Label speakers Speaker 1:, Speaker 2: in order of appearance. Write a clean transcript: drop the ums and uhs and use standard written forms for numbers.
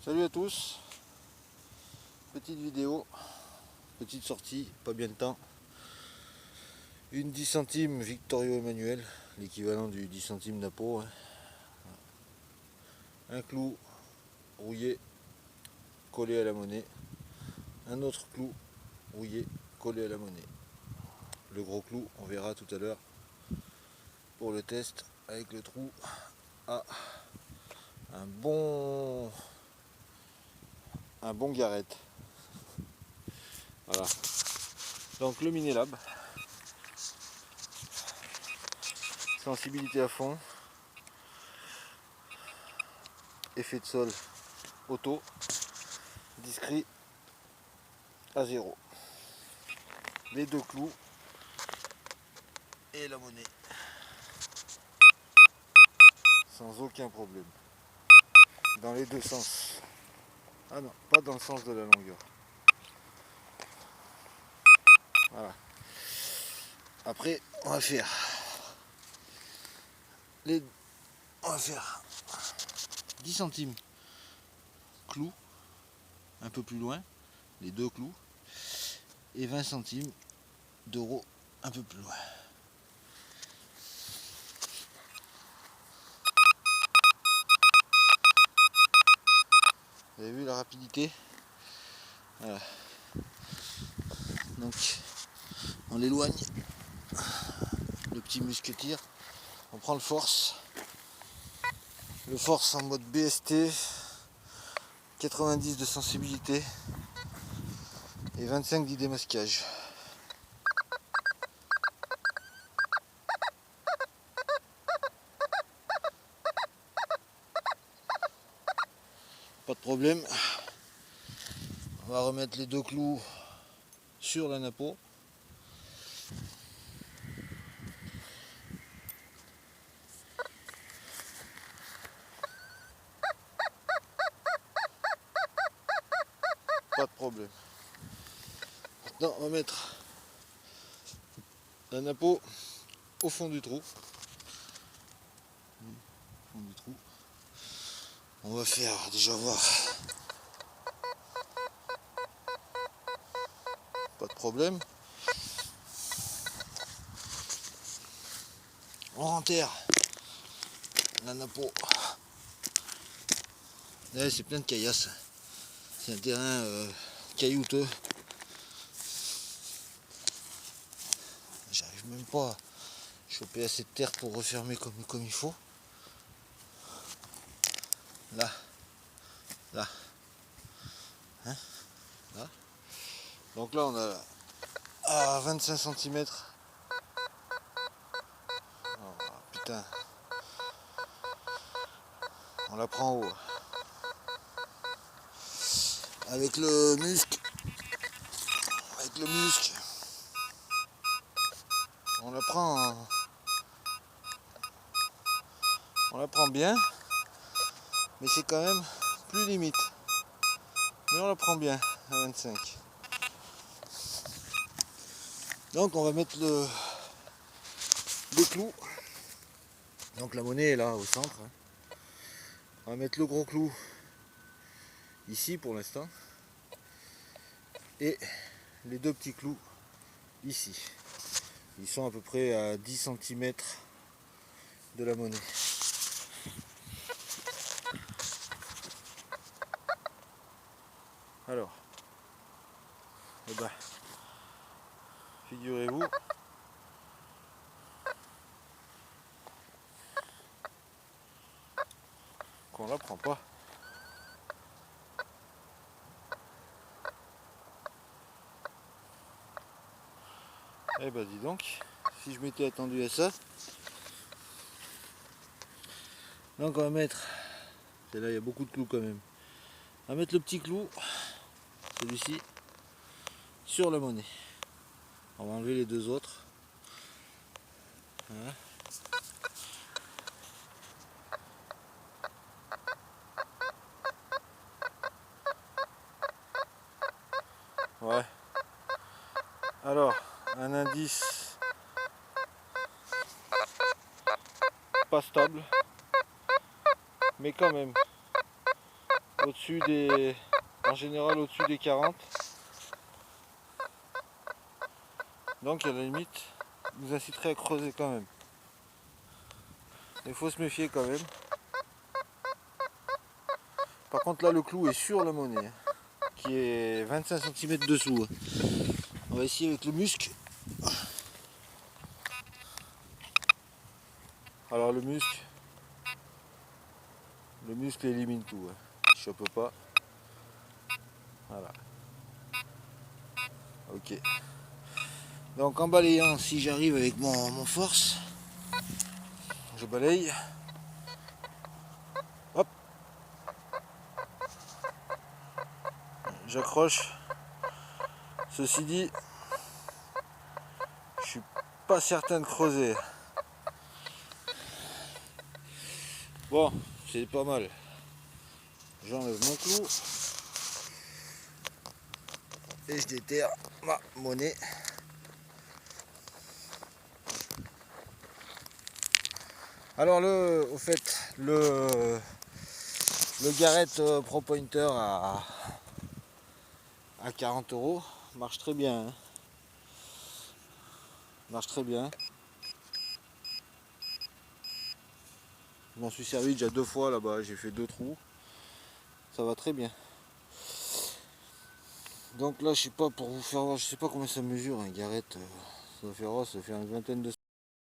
Speaker 1: Salut à tous, petite vidéo, petite sortie, pas bien de temps. Une 10 centimes Victorio Emmanuel, l'équivalent du 10 centimes Napo. Un clou rouillé collé à la monnaie. Un autre clou rouillé collé à la monnaie. Le gros clou, on verra tout à l'heure pour le test avec le trou à un bon garrette. Voilà. Donc le Minelab. Sensibilité à fond. Effet de sol auto. Discret à 0. Les deux clous et la monnaie. Sans aucun problème. Dans les deux sens. Ah non, pas dans le sens de la longueur. Voilà. Après, on va faire on va faire 10 centimes clous, un peu plus loin, les deux clous, et 20 centimes d'euros un peu plus loin. Vous avez vu la rapidité? Voilà. Donc, on l'éloigne, le petit musquetier, on prend le force en mode BST, 90 de sensibilité et 25 d'idémasquage. Pas de problème. On va remettre les deux clous sur la napo. Pas de problème. Maintenant, on va mettre la napo au fond du trou. On va faire déjà voir. Pas de problème. On enterre la napo. Là, c'est plein de caillasses. C'est un terrain caillouteux. J'arrive même pas à choper assez de terre pour refermer comme il faut. Là. Là. Hein, là. Donc là, on a à 25 cm. Oh, putain. On la prend en haut. Avec le muscle. On la prend bien. Mais c'est quand même plus limite. Mais on la prend bien à 25. Donc on va mettre le clou. Donc la monnaie est là au centre. On va mettre le gros clou ici pour l'instant. Et les deux petits clous ici. Ils sont à peu près à 10 cm de la monnaie. Alors, eh ben, figurez-vous qu'on la prend pas. Eh ben dis donc, si je m'étais attendu à ça. Donc on va mettre, et là il y a beaucoup de clous quand même. On va mettre le petit clou, celui-ci, sur la monnaie. On va enlever les deux autres. Voilà. Ouais. Alors, un indice pas stable, mais quand même au-dessus des, en général au-dessus des 40. Donc à la limite, nous inciterait à creuser quand même. Il faut se méfier quand même. Par contre là le clou est sur la monnaie, qui est 25 cm dessous. On va essayer avec le musc. Alors le muscle élimine tout. Il chope pas. Voilà. Ok. Donc en balayant, si j'arrive avec mon force, je balaye. Hop. J'accroche. Ceci dit, je suis pas certain de creuser. Bon, c'est pas mal. J'enlève mon clou et je déterre ma monnaie. Alors au fait, le Garrett Pro Pointer à 40 € marche très bien. Marche très bien. Je m'en suis servi déjà 2 fois là-bas, j'ai fait 2 trous. Ça va très bien. Donc là, je sais pas, pour vous faire voir, je sais pas combien ça mesure un Garrett. Ça doit faire une vingtaine de